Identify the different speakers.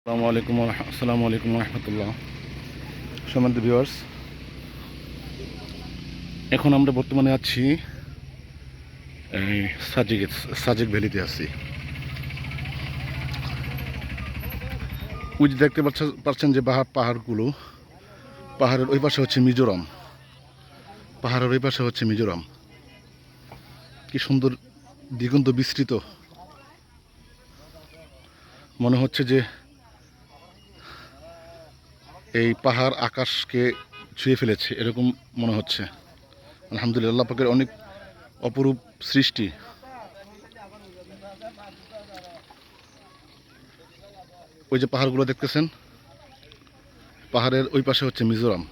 Speaker 1: আসসালামু আলাইকুম রহমতুল্লাহ। সম্মানিত ভিউয়ার্স, এখন আমরা বর্তমানে আছি এই সাজেক ভ্যালিতে আছি। ওই যে দেখতে পাচ্ছেন যে পাহাড়গুলো, পাহাড়ের ওই পাশে হচ্ছে মিজোরাম। পাহাড়ের ওই পাশে হচ্ছে মিজোরাম। কি সুন্দর দিগন্ত বিস্তৃত, মনে হচ্ছে যে এই পাহাড় আকাশকে ছুঁয়ে ফেলেছে, এরকম মনে হচ্ছে। আলহামদুলিল্লাহ, আল্লাহ পাকের অনেক অপরূপ সৃষ্টি। ওই যে পাহাড়গুলো দেখতেছেন, পাহাড়ের ওই পাশে হচ্ছে মিজোরাম।